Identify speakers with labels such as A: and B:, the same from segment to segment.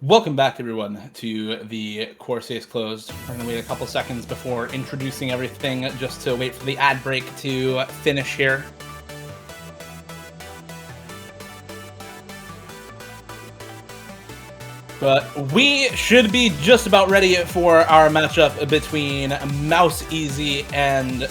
A: Welcome back, everyone, to the Corsace Closed. We're going to wait a couple seconds before introducing everything, just to wait for the ad break to finish here. But we should be just about ready for our matchup between MouseEasy and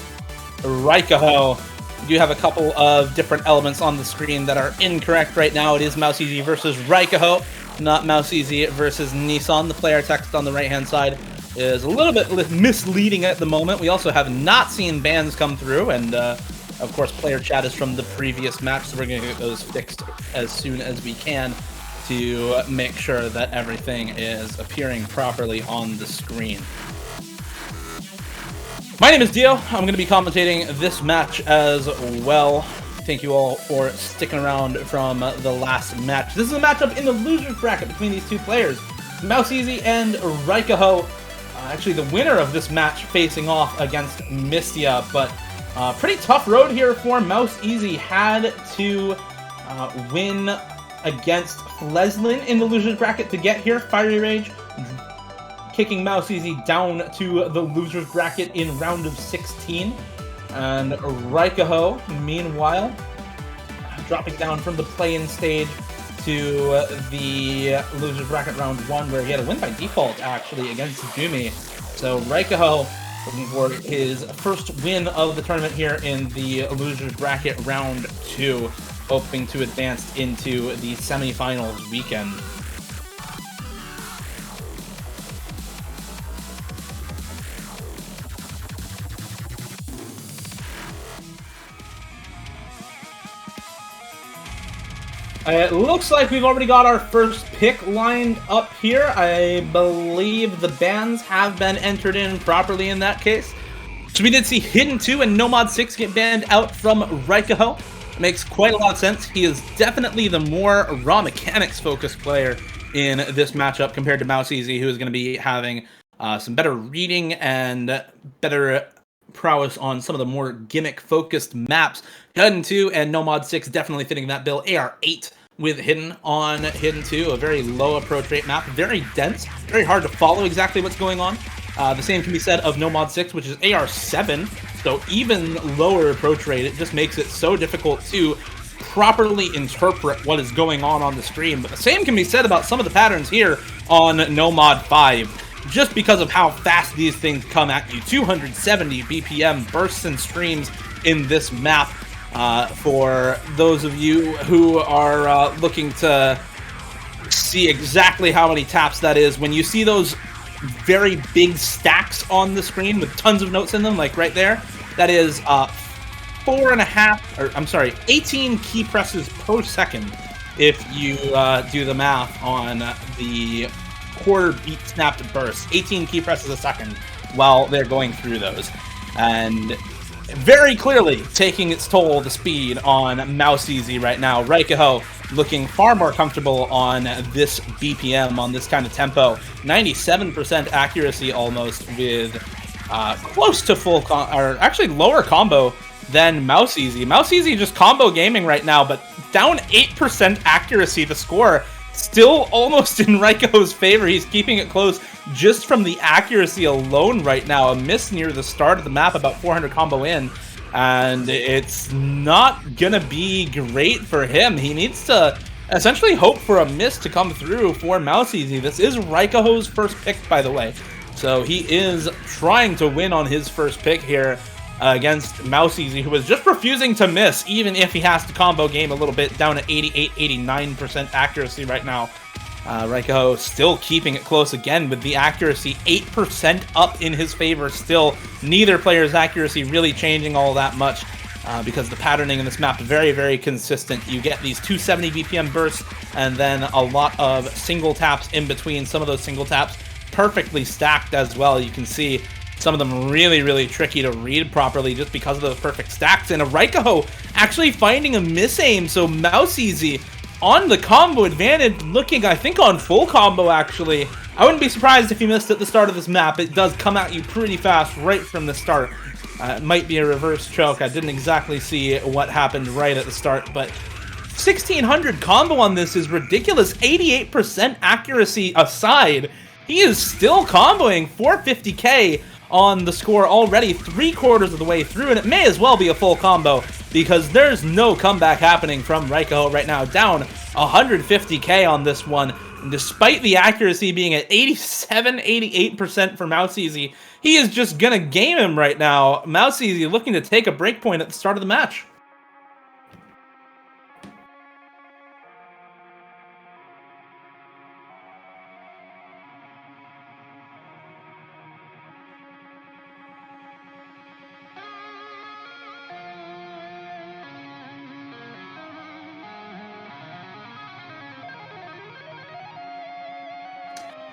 A: Raikouhou. We do have a couple of different elements on the screen that are incorrect right now. It is MouseEasy versus Raikouhou, not MouseEasy versus Nissan. The player text on the right-hand side is a little bit misleading at the moment. We also have not seen bans come through, and of course, player chat is from the previous match, so we're going to get those fixed as soon as we can to make sure that everything is appearing properly on the screen. My name is Dio. I'm going to be commentating this match as well. Thank you all for sticking around from the last match. This is a matchup in the loser's bracket between these two players, MouseEasy and Raikouhou. Actually, the winner of this match facing off against Mistia, but pretty tough road here for MouseEasy. Had to win against Fleslin in the loser's bracket to get here. Fiery Rage kicking MouseEasy down to the loser's bracket in round of 16. And Raikouhou, meanwhile, dropping down from the play-in stage to the loser's bracket round 1, where he had a win by default, actually, against Jumi. So Raikouhou looking for his first win of the tournament here in the loser's bracket round 2, hoping to advance into the semifinals weekend. It looks like we've already got our first pick lined up here. I believe the bans have been entered in properly in that case. So we did see Hidden 2 and Nomad6 get banned out from Raikouhou. Makes quite a lot of sense. He is definitely the more raw mechanics focused player in this matchup compared to MouseEasy, who is going to be having some better reading and better prowess on some of the more gimmick focused maps. Hidden 2 and Nomad6 definitely fitting that bill. AR8 with Hidden on Hidden 2, a very low approach rate map, very dense, very hard to follow exactly what's going on. The same can be said of Nomad6, which is AR7, so even lower approach rate. It just makes it so difficult to properly interpret what is going on the screen. But the same can be said about some of the patterns here on Nomad 5. Just because of how fast these things come at you. 270 BPM bursts and streams in this map. For those of you who are looking to see exactly how many taps that is, when you see those very big stacks on the screen with tons of notes in them, like right there, that is 18 key presses per second if you do the math on the quarter beat snapped bursts. 18 key presses a second while they're going through those, and very clearly taking its toll, the speed on MouseEasy right now. Raikouhou looking far more comfortable on this BPM, on this kind of tempo. 97% accuracy almost, with close to full or actually lower combo than MouseEasy. MouseEasy just combo gaming right now, but down 8% accuracy. The score still almost in Raikouhou's favor. He's keeping it close just from the accuracy alone right now. A miss near the start of the map, about 400 combo in, and it's not gonna be great for him. He needs to essentially hope for a miss to come through for MouseEasy. This is Raikouhou's first pick, by the way, so he is trying to win on his first pick here against MouseEasy, who is just refusing to miss, even if he has to combo game a little bit, down to 88-89% accuracy right now. Raikouhou still keeping it close again with the accuracy 8% up in his favor still. Neither player's accuracy really changing all that much because the patterning in this map is very, very consistent. You get these 270 BPM bursts and then a lot of single taps in between. Some of those single taps perfectly stacked as well. You can see some of them really, really tricky to read properly just because of those perfect stacks. And a Raikouhou actually finding a misaim, so MouseEasy on the combo advantage, looking, I think, on full combo, actually. I wouldn't be surprised if he missed at the start of this map. It does come at you pretty fast right from the start. It might be a reverse choke. I didn't exactly see what happened right at the start, but 1600 combo on this is ridiculous. 88% accuracy aside, he is still comboing 450k on the score already, 3/4 of the way through, and it may as well be a full combo because there's no comeback happening from Raikouhou right now. Down 150k on this one, and despite the accuracy being at 87-88% for MouseEasy, he is just gonna game him right now. MouseEasy looking to take a break point at the start of the match.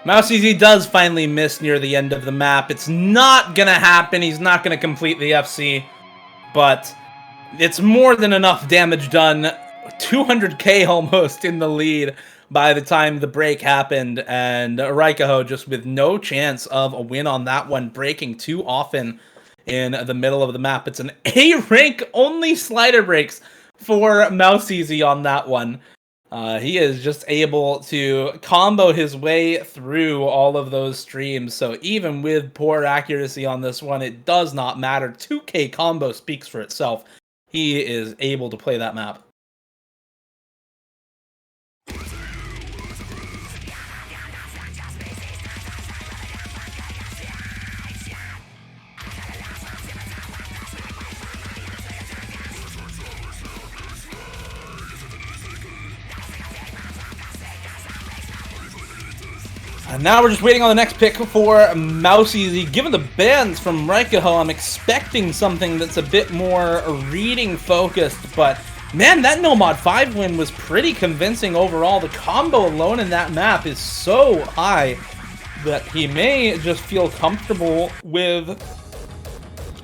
A: MouseEasy does finally miss near the end of the map. It's not gonna happen. He's not gonna complete the FC, but it's more than enough damage done. 200k almost in the lead by the time the break happened, and Raikouhou just with no chance of a win on that one, breaking too often in the middle of the map. It's an A rank only slider breaks for MouseEasy on that one. He is just able to combo his way through all of those streams. So even with poor accuracy on this one, it does not matter. 2k combo speaks for itself. He is able to play that map. And now we're just waiting on the next pick for MouseEasy. Given the bans from Raikouhou, I'm expecting something that's a bit more reading focused, but man, that No Mod 5 win was pretty convincing overall. The combo alone in that map is so high that he may just feel comfortable with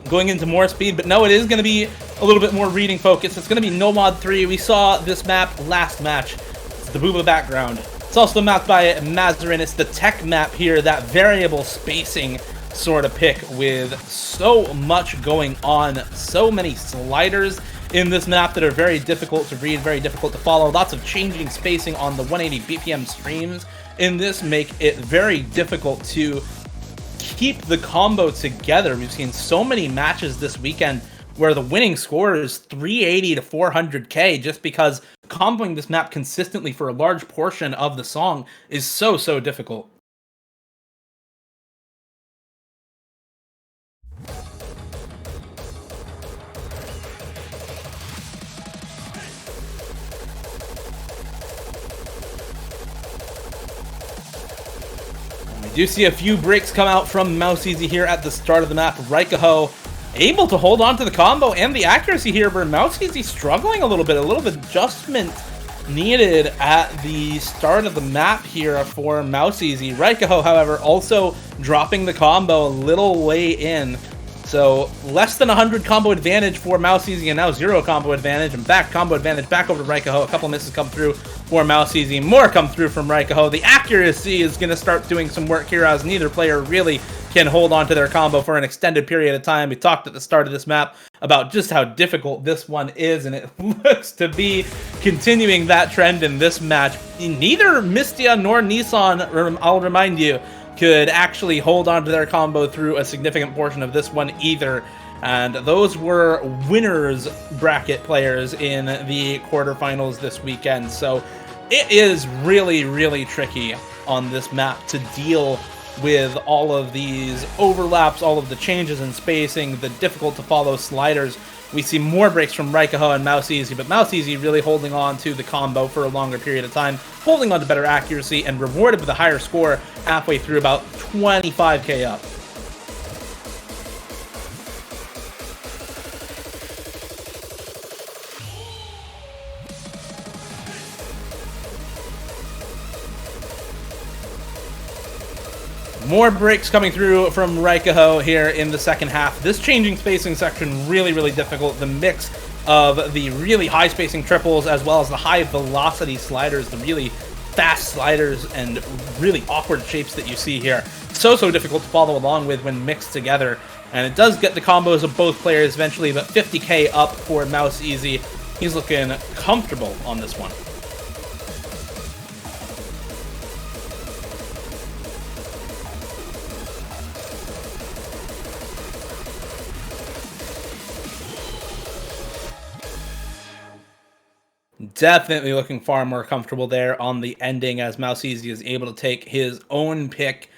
A: going into more speed, but no, it is going to be a little bit more reading focused. It's going to be No Mod 3. We saw this map last match. It's the Booba background. It's also mapped by Mazarin. It's the tech map here, that variable spacing sort of pick with so much going on. So many sliders in this map that are very difficult to read, very difficult to follow. Lots of changing spacing on the 180 BPM streams in this make it very difficult to keep the combo together. We've seen so many matches this weekend where the winning score is 380 to 400k just because comboing this map consistently for a large portion of the song is so difficult. We do see a few breaks come out from MouseEasy here at the start of the map. Raikouhou able to hold on to the combo and the accuracy here, but MouseEasy struggling a little bit adjustment needed at the start of the map here for MouseEasy. Raikouhou, however, also dropping the combo a little way in. So less than 100 combo advantage for MouseEasy, and now 0 combo advantage, and back combo advantage back over to Raikouhou. A couple misses come through for MouseEasy, more come through from Raikouhou. The accuracy is going to start doing some work here as neither player really can hold on to their combo for an extended period of time. We talked at the start of this map about just how difficult this one is, and it looks to be continuing that trend in this match. Neither Mistia nor Nissan, I'll remind you, could actually hold on to their combo through a significant portion of this one either. And those were winners bracket players in the quarterfinals this weekend. So it is really tricky on this map to deal with all of these overlaps, all of the changes in spacing, the difficult to follow sliders. We see more breaks from Raikouhou and MouseEasy, but MouseEasy really holding on to the combo for a longer period of time, holding on to better accuracy, and rewarded with a higher score halfway through, about 25k up. More breaks coming through from Raikouhou here in the second half. This changing spacing section really difficult. The mix of the really high spacing triples as well as the high velocity sliders, the really fast sliders and really awkward shapes that you see here. So difficult to follow along with when mixed together. And it does get the combos of both players eventually, but 50k up for MouseEasy. He's looking comfortable on this one. Definitely looking far more comfortable there on the ending, as MouseEasy is able to take his own pick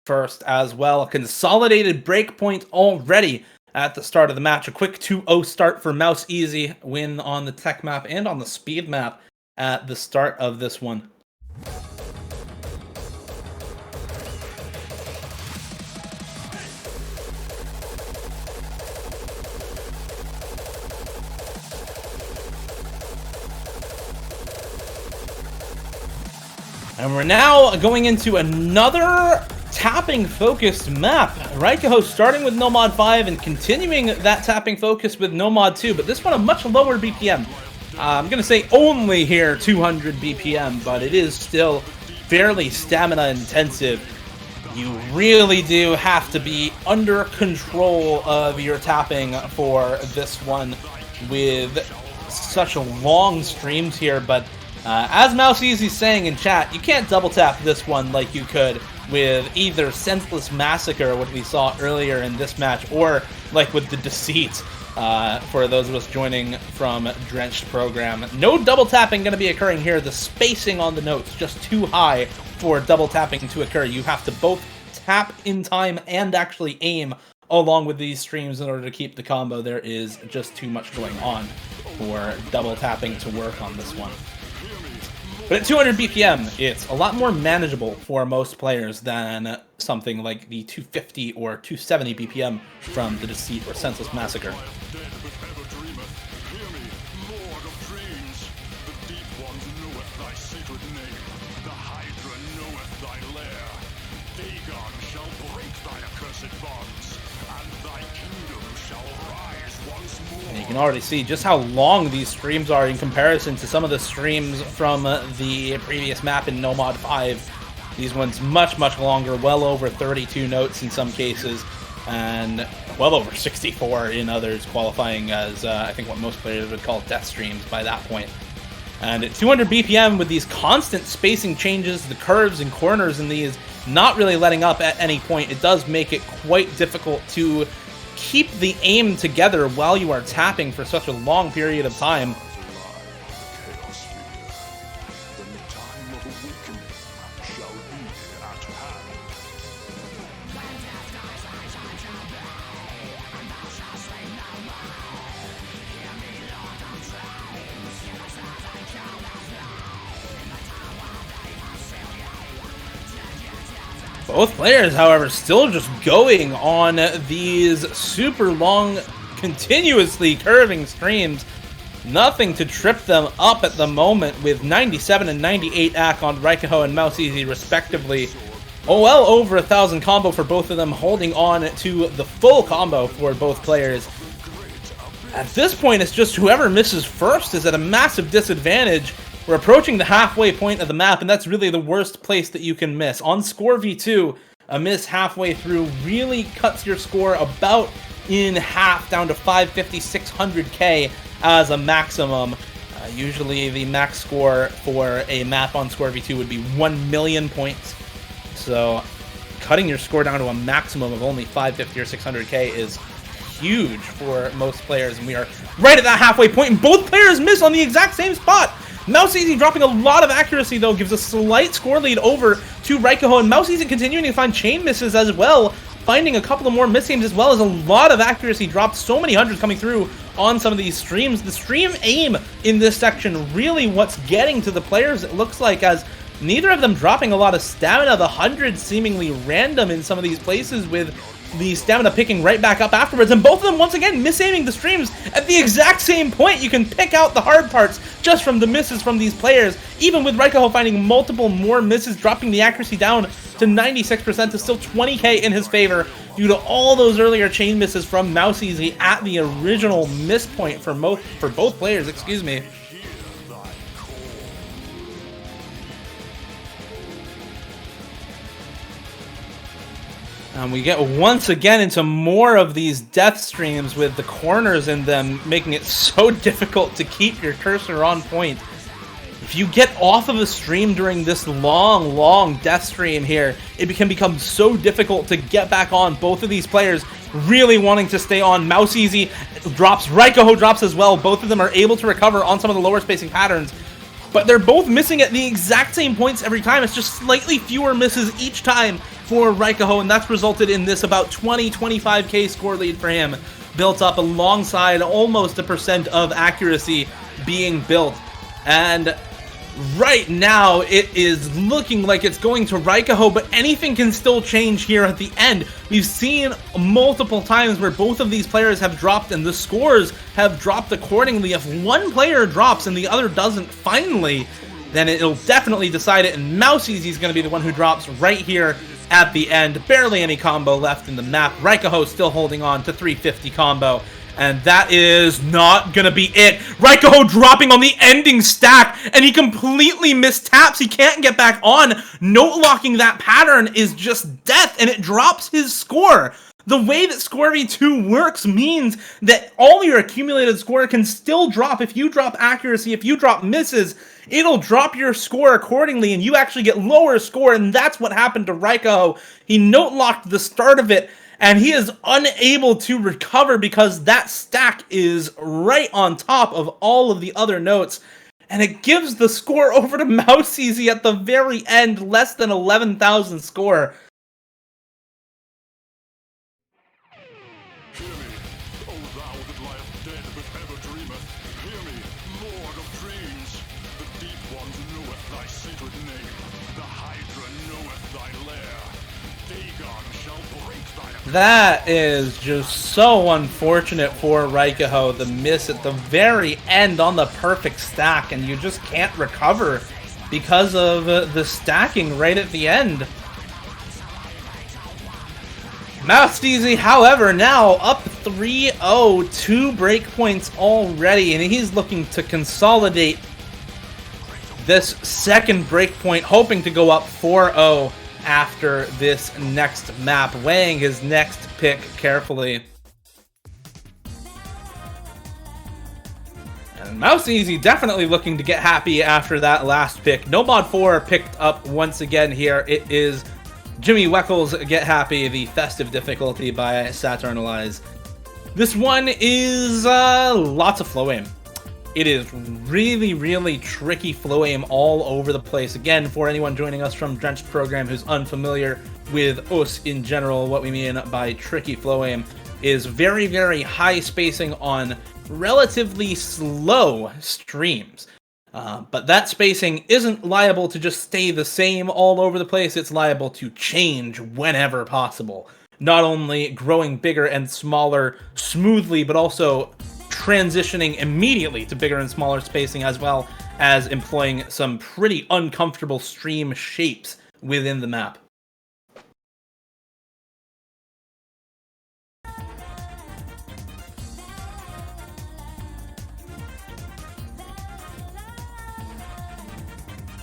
A: first as well. A consolidated breakpoint already at the start of the match. A quick 2-0 start for MouseEasy. Win on the tech map and on the speed map at the start of this one. And we're now going into another tapping focused map. Raikouhou starting with no mod 5 and continuing that tapping focus with no mod 2, but this one a much lower BPM. I'm gonna say only here 200 BPM, but it is still fairly stamina intensive. You really do have to be under control of your tapping for this one with such long streams here, but as MouseEasy's saying in chat, you can't double tap this one like you could with either Senseless Massacre, what we saw earlier in this match, or like with the Deceit, for those of us joining from Drenched Program. No double tapping going to be occurring here. The spacing on the notes just too high for double tapping to occur. You have to both tap in time and actually aim along with these streams in order to keep the combo. There is just too much going on for double tapping to work on this one. But at 200 BPM, it's a lot more manageable for most players than something like the 250 or 270 BPM from the Deceit or Senseless Massacre. And you can already see just how long these streams are in comparison to some of the streams from the previous map in No Mod 5. These ones much longer, well over 32 notes in some cases, and well over 64 in others, qualifying as I think what most players would call death streams by that point. And at 200 BPM with these constant spacing changes, the curves and corners in these not really letting up at any point, it does make it quite difficult to keep the aim together while you are tapping for such a long period of time. Both players, however, still just going on these super long, continuously curving streams. Nothing to trip them up at the moment, with 97 and 98 AC on Raikouhou and MouseEasy respectively. Oh, well over 1,000 combo for both of them, holding on to the full combo for both players. At this point, it's just whoever misses first is at a massive disadvantage. We're approaching the halfway point of the map, and that's really the worst place that you can miss. On Score V2, a miss halfway through really cuts your score about in half, down to 550, 600k as a maximum. Usually the max score for a map on Score V2 would be 1 million points. So cutting your score down to a maximum of only 550 or 600k is huge for most players, and we are right at that halfway point, and both players miss on the exact same spot. MouseEasy dropping a lot of accuracy, though, gives a slight score lead over to Raikouhou, and MouseEasy continuing to find chain misses as well, finding a couple of more miss aims, as well as a lot of accuracy dropped. So many hundreds coming through on some of these streams. The stream aim in this section really what's getting to the players, it looks like, as neither of them dropping a lot of stamina. The hundreds seemingly random in some of these places, with the stamina picking right back up afterwards, and both of them once again misaiming the streams at the exact same point. You can pick out the hard parts just from the misses from these players, even with Raikouhou finding multiple more misses, dropping the accuracy down to 96% to still 20k in his favor due to all those earlier chain misses from MouseEasy at the original miss point for both players, excuse me. And we get once again into more of these death streams with the corners in them, making it so difficult to keep your cursor on point. If you get off of a stream during this long death stream here, it can become so difficult to get back on. Both of these players really wanting to stay on. MouseEasy drops, Raikouhou drops as well. Both of them are able to recover on some of the lower spacing patterns, but they're both missing at the exact same points every time. It's just slightly fewer misses each time for Raikouhou, and that's resulted in this about 20-25k score lead for him, built up alongside almost a % of accuracy being built. And right now, it is looking like it's going to Raikouhou, but anything can still change here at the end. We've seen multiple times where both of these players have dropped, and the scores have dropped accordingly. If one player drops and the other doesn't finally, then it'll definitely decide it, and MouseEasy is going to be the one who drops right here at the end. Barely any combo left in the map. Raikouhou still holding on to 350 combo. And that is not gonna be it. Raikouhou dropping on the ending stack, and he completely mistaps. He can't get back on. Note locking that pattern is just death, and it drops his score. The way that Score v2 works means that all your accumulated score can still drop. If you drop accuracy, if you drop misses, it'll drop your score accordingly, and you actually get lower score, and that's what happened to Raikouhou. He note locked the start of it, and he is unable to recover because that stack is right on top of all of the other notes. And it gives the score over to MouseEasy at the very end, less than 11,000 score.
B: Hear me, O thou that liest dead but ever dreameth. Hear me, Lord of dreams. The deep ones knoweth thy sacred name. The Hydra knoweth thy lair. Dagon shall break thy...
A: That is just so unfortunate for Raikouhou. The miss at the very end on the perfect stack, and you just can't recover because of the stacking right at the end. MouseEasy, however, now up 3-0, 2 breakpoints already, and he's looking to consolidate this second breakpoint, hoping to go up 4-0 after this next map, weighing his next pick carefully. And MouseEasy definitely looking to get happy after that last pick. No Mod 4 picked up once again here. It is Jimmy Weckles' Get Happy, the festive difficulty by Saturnalize. This one is lots of flow aim. It is really tricky flow aim all over the place. Again, for anyone joining us from Drenched Program who's unfamiliar with us in general, what we mean by tricky flow aim is very high spacing on relatively slow streams. But that spacing isn't liable to just stay the same all over the place. It's liable to change whenever possible. Not only growing bigger and smaller smoothly, but also transitioning immediately to bigger and smaller spacing, as well as employing some pretty uncomfortable stream shapes within the map.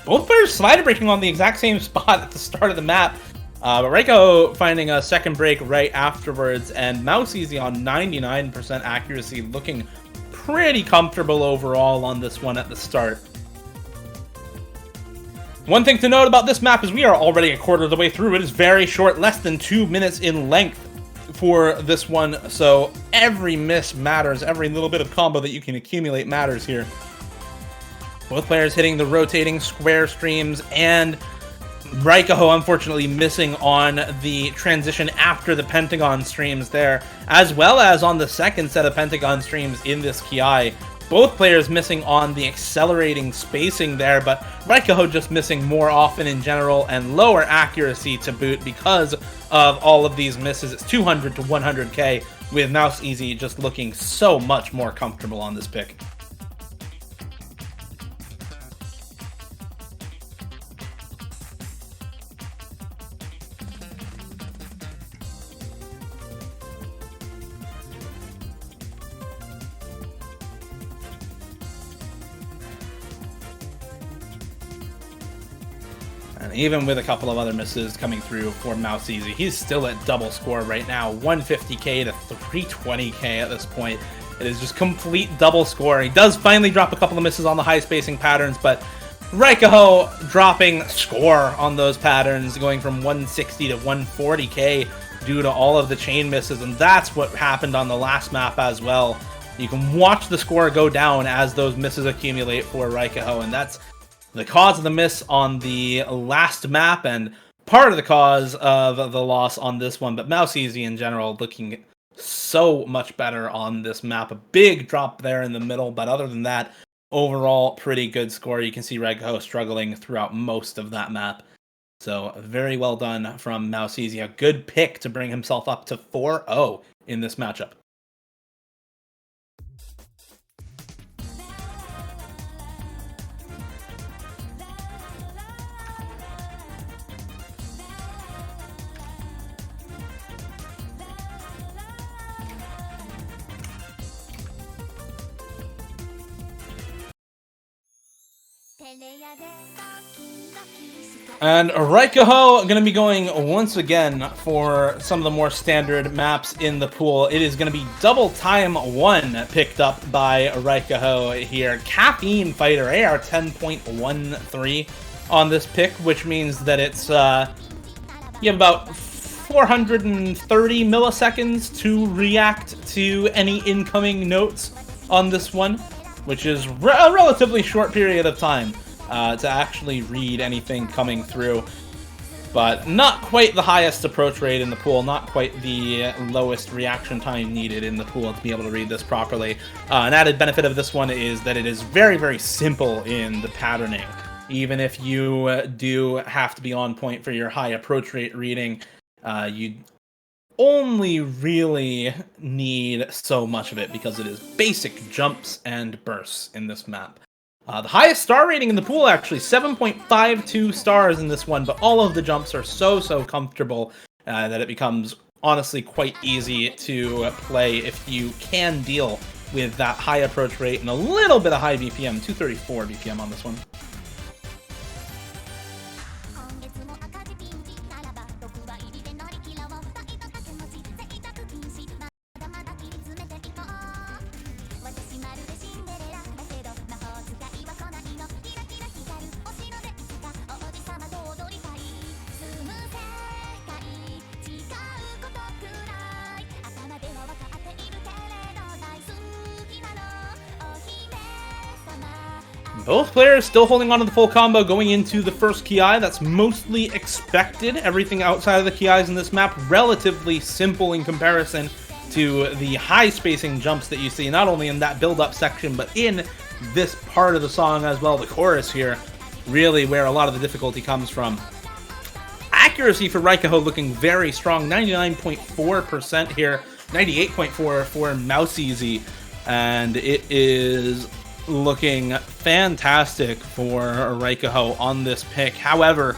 A: Both players slider breaking on the exact same spot at the start of the map. But Raikouhou finding a second break right afterwards, and MouseEasy on 99% accuracy, looking pretty comfortable overall on this one at the start. One thing to note about this map is we are already a quarter of the way through. It is very short, less than 2 minutes in length for this one, so every miss matters. Every little bit of combo that you can accumulate matters here. Both players hitting the rotating square streams, and Raikouhou unfortunately missing on the transition after the Pentagon streams there, as well as on the second set of Pentagon streams in this Ki. Both players missing on the accelerating spacing there, but Raikouhou just missing more often in general, and lower accuracy to boot because of all of these misses. It's 200 to 100k, with MouseEasy just looking so much more comfortable on this pick. And even with a couple of other misses coming through for MouseEasy, he's still at double score right now, 150k to 320k at this point. It is just complete double score. He does finally drop a couple of misses on the high spacing patterns, but Raikouhou dropping score on those patterns, going from 160 to 140k due to all of the chain misses, and that's what happened on the last map as well. You can watch the score go down as those misses accumulate for Raikouhou, and that's the cause of the miss on the last map and part of the cause of the loss on this one. But MouseEasy in general looking so much better on this map. A big drop there in the middle, but other than that, overall pretty good score. You can see Raikouhou struggling throughout most of that map. So very well done from MouseEasy. A good pick to bring himself up to 4-0 in this matchup. And Raikouhou going to be going once again for some of the more standard maps in the pool. It is going to be double time 1 picked up by Raikouhou here. Caffeine Fighter AR 10.13 on this pick, which means that it's you have about 430 milliseconds to react to any incoming notes on this one, which is a relatively short period of time to actually read anything coming through. But not quite the highest approach rate in the pool, not quite the lowest reaction time needed in the pool to be able to read this properly. An added benefit of this one is that it is very, very simple in the patterning. Even if you do have to be on point for your high approach rate reading, you only really need so much of it because it is basic jumps and bursts in this map. The highest star rating in the pool, actually, 7.52 stars in this one, but all of the jumps are so comfortable that it becomes, honestly, quite easy to play if you can deal with that high approach rate and a little bit of high BPM, 234 BPM on this one. Both players still holding on to the full combo going into the first Ki. That's mostly expected. Everything outside of the Ki's in this map relatively simple in comparison to the high spacing jumps that you see, not only in that build-up section, but in this part of the song as well, the chorus here, really where a lot of the difficulty comes from. Accuracy for Raikouhou looking very strong, 99.4% here, 98.4% for MouseEasy, and it is looking fantastic for Raikouhou on this pick. However,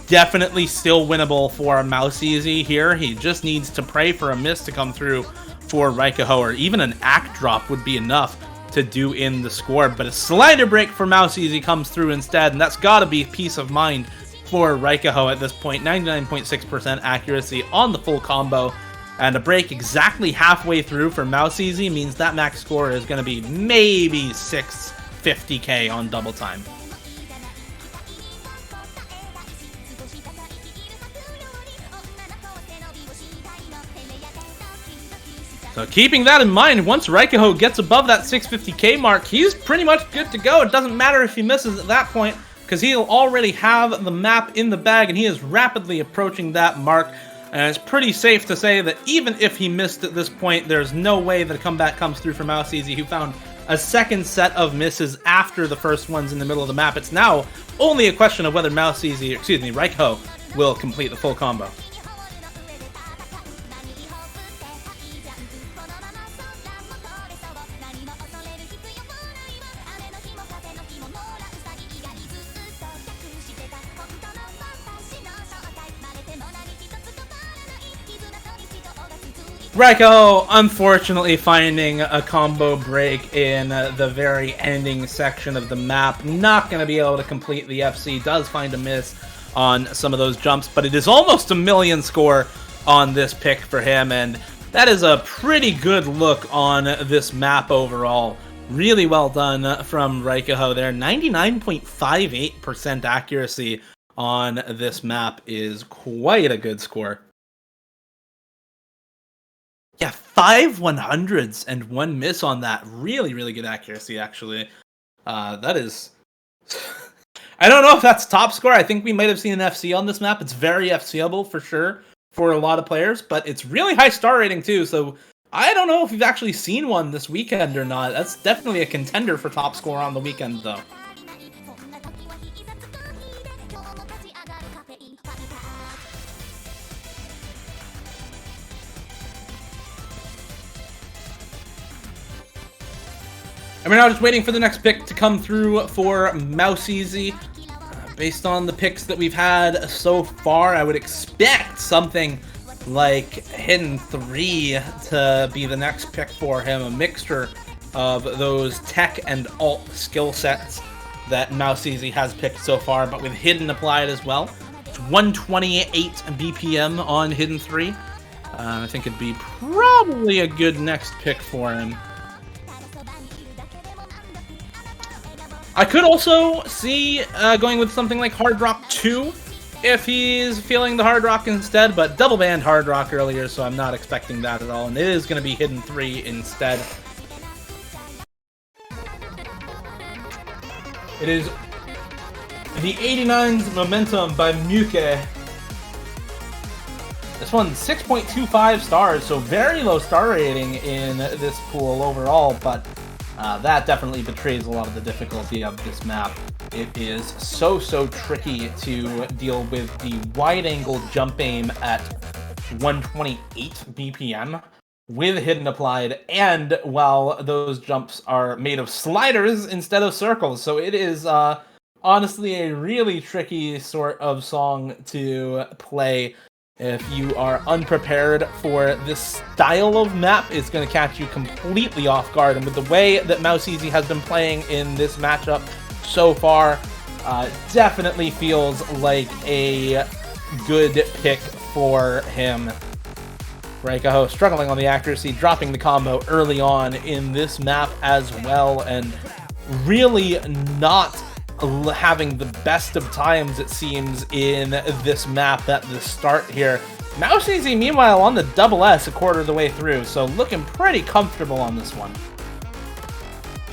A: definitely still winnable for MouseEasy here. He just needs to pray for a miss to come through for Raikouhou, or even an act drop would be enough to do in the score. But a slider break for MouseEasy comes through instead, and that's got to be peace of mind for Raikouhou at this point. 99.6% accuracy on the full combo. And a break exactly halfway through for MouseEasy means that max score is going to be maybe 650k on double time. So keeping that in mind, once Raikouhou gets above that 650k mark, he's pretty much good to go. It doesn't matter if he misses at that point, because he'll already have the map in the bag, and he is rapidly approaching that mark. And it's pretty safe to say that even if he missed at this point, there's no way that a comeback comes through for MouseEasy, who found a second set of misses after the first ones in the middle of the map. It's now only a question of whether Raikouhou will complete the full combo. Raikouhou unfortunately finding a combo break in the very ending section of the map. Not going to be able to complete the FC. Does find a miss on some of those jumps, but it is almost a million score on this pick for him, and that is a pretty good look on this map overall. Really well done from Raikouhou there. 99.58% accuracy on this map is quite a good score. Yeah, 5 100s and 1 miss on that. Really, really good accuracy, actually. That is... I don't know if that's top score. I think we might have seen an FC on this map. It's very FCable for sure for a lot of players, but it's really high star rating too, so I don't know if we've actually seen one this weekend or not. That's definitely a contender for top score on the weekend, though. And we're now just waiting for the next pick to come through for MouseEasy. Based on the picks that we've had so far, I would expect something like Hidden 3 to be the next pick for him. A mixture of those tech and alt skill sets that MouseEasy has picked so far, but with Hidden applied as well. It's 128 BPM on Hidden 3. I think it'd be probably a good next pick for him. I could also see going with something like Hard Rock 2 if he's feeling the Hard Rock instead, but double banned Hard Rock earlier, so I'm not expecting that at all, and it is going to be Hidden 3 instead. It is the 89's Momentum by Muke. This one's 6.25 stars, so very low star rating in this pool overall, but that definitely betrays a lot of the difficulty of this map. It is so tricky to deal with the wide-angle jump aim at 128 BPM with Hidden applied, and while those jumps are made of sliders instead of circles. So it is honestly a really tricky sort of song to play. If you are unprepared for this style of map, it's going to catch you completely off guard. And with the way that MouseEasy has been playing in this matchup so far, definitely feels like a good pick for him. Raikouhou struggling on the accuracy, dropping the combo early on in this map as well, and really not having the best of times, it seems, in this map at the start here. MouseEasy, meanwhile, on the double S a quarter of the way through, so looking pretty comfortable on this one.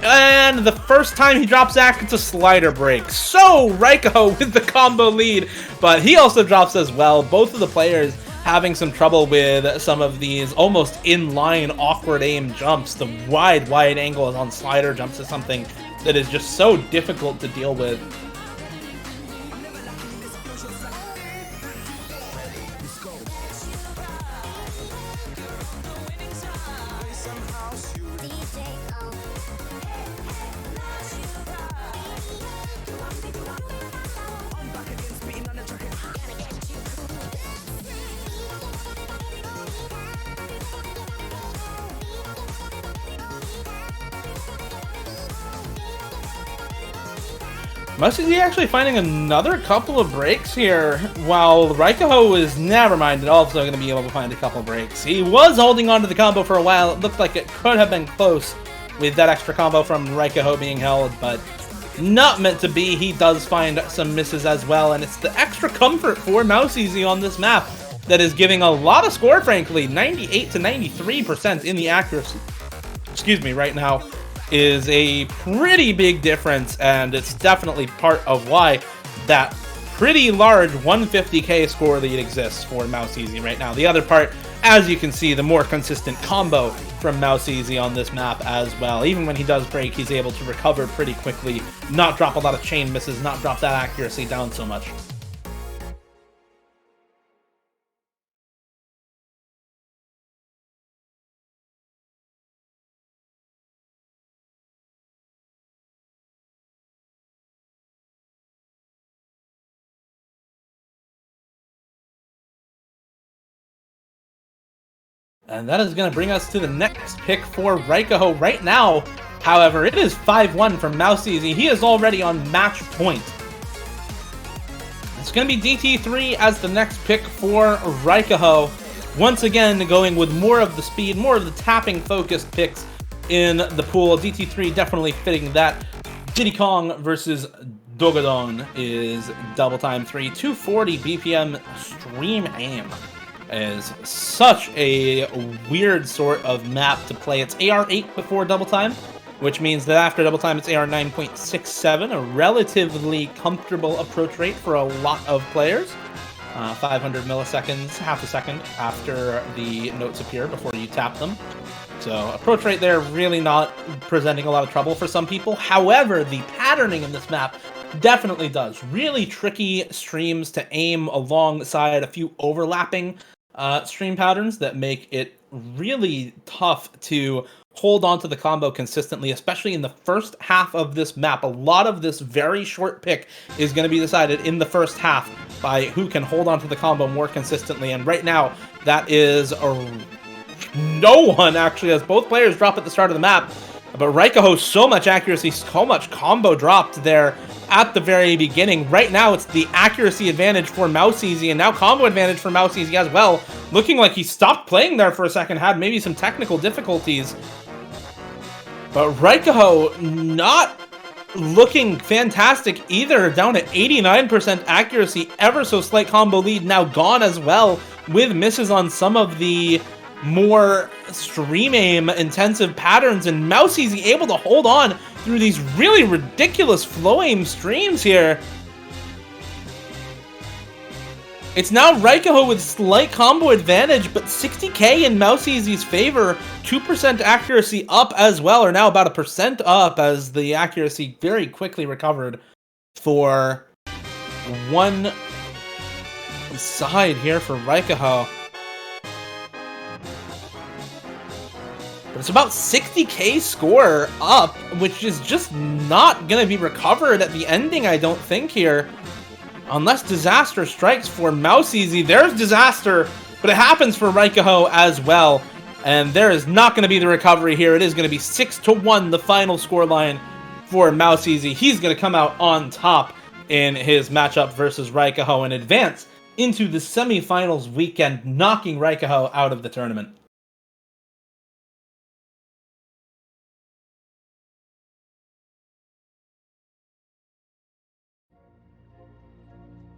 A: And the first time he drops Zack, it's a slider break. So Raikouhou with the combo lead, but he also drops as well. Both of the players having some trouble with some of these almost in-line awkward aim jumps. The wide angles on slider jumps is something that is just so difficult to deal with. MouseEasy actually finding another couple of breaks here, while Raikouhou is, never mind, also going to be able to find a couple of breaks. He was holding on to the combo for a while. It looked like it could have been close with that extra combo from Raikouhou being held, but not meant to be. He does find some misses as well, and it's the extra comfort for MouseEasy on this map that is giving a lot of score, frankly. 98 to 93% in the accuracy, right now, is a pretty big difference, and it's definitely part of why that pretty large 150k score lead exists for MouseEasy right now. The other part, as you can see, the more consistent combo from MouseEasy on this map as well. Even when he does break, he's able to recover pretty quickly, not drop a lot of chain misses, not drop that accuracy down so much. And that is going to bring us to the next pick for Raikouhou. Right now, however, it is 5-1 for MouseEasy. He is already on match point. It's going to be DT3 as the next pick for Raikouhou. Once again, going with more of the speed, more of the tapping-focused picks in the pool. DT3 definitely fitting that. Diddy Kong versus Dogodon is double time 3. 240 BPM stream aim is such a weird sort of map to play. It's AR8 before double time, which means that after double time it's AR 9.67, a relatively comfortable approach rate for a lot of players. 500 milliseconds, half a second after the notes appear before you tap them. So approach rate there really not presenting a lot of trouble for some people. However, the patterning in this map definitely does. Really tricky streams to aim alongside a few overlapping stream patterns that make it really tough to hold on to the combo consistently, especially in the first half of this map. A lot of this very short pick is going to be decided in the first half by who can hold on to the combo more consistently, and right now that is no one, actually, as both players drop at the start of the map. But Raikouhou, so much accuracy, so much combo dropped there at the very beginning. Right now, it's the accuracy advantage for MouseEasy, and now combo advantage for MouseEasy as well. Looking like he stopped playing there for a second, had maybe some technical difficulties. But Raikouhou not looking fantastic either, down at 89% accuracy. Ever so slight combo lead now gone as well, with misses on some of the more stream aim intensive patterns, and MouseEasy able to hold on through these really ridiculous flow aim streams here. It's now Raikouhou with slight combo advantage, but 60k in MouseEasy's favor. 2% accuracy up as well, or now about 1% up, as the accuracy very quickly recovered for one side here for Raikouhou. It's about 60k score up, which is just not going to be recovered at the ending, I don't think, here. Unless disaster strikes for MouseEasy. There's disaster, but it happens for Raikouhou as well. And there is not going to be the recovery here. It is going to be 6-1, the final scoreline for MouseEasy. He's going to come out on top in his matchup versus Raikouhou and advance into the semifinals weekend, knocking Raikouhou out of the tournament.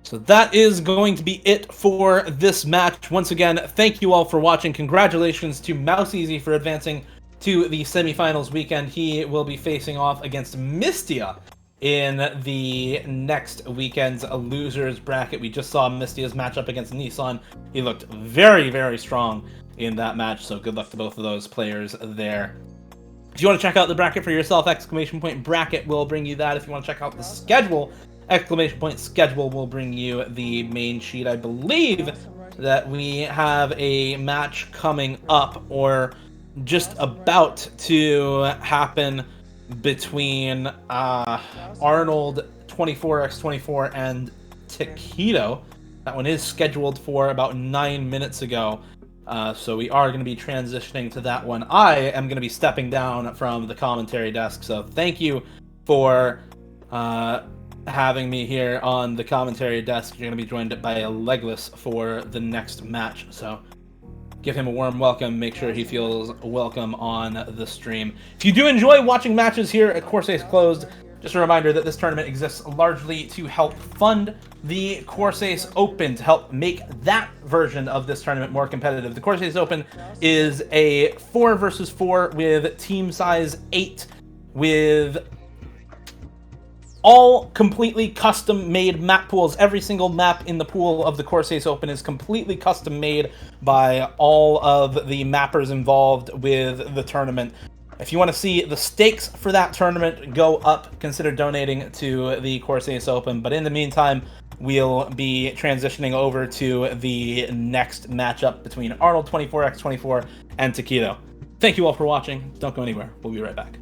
A: So that is going to be it for this match. Once again, thank you all for watching. Congratulations to MouseEasy for advancing to the semifinals weekend. He will be facing off against Mistia in the next weekend's losers bracket. We just saw Mistia's matchup against Nissan. He looked very, very strong in that match, so good luck to both of those players there. If you want to check out the bracket for yourself, exclamation point bracket will bring you that. If you want to check out the schedule, exclamation point schedule will bring you the main sheet. I believe that we have a match coming up, or just about to happen, between Arnold 24x24 and Taquito. That one is scheduled for about 9 minutes ago. So we are going to be transitioning to that one. I am going to be stepping down from the commentary desk, so thank you for having me here on the commentary desk. You're going to be joined by Legless for the next match, so give him a warm welcome. Make sure he feels welcome on the stream. If you do enjoy watching matches here at Corsace Closed, just a reminder that this tournament exists largely to help fund the Corsace Open, to help make that version of this tournament more competitive. The Corsace Open is a 4 versus 4 with team size 8, with all completely custom-made map pools. Every single map in the pool of the Corsace Open is completely custom-made by all of the mappers involved with the tournament. If you want to see the stakes for that tournament go up, consider donating to the Corsace Open. But in the meantime, we'll be transitioning over to the next matchup between Arnold 24x24 and Taquito. Thank you all for watching. Don't go anywhere. We'll be right back.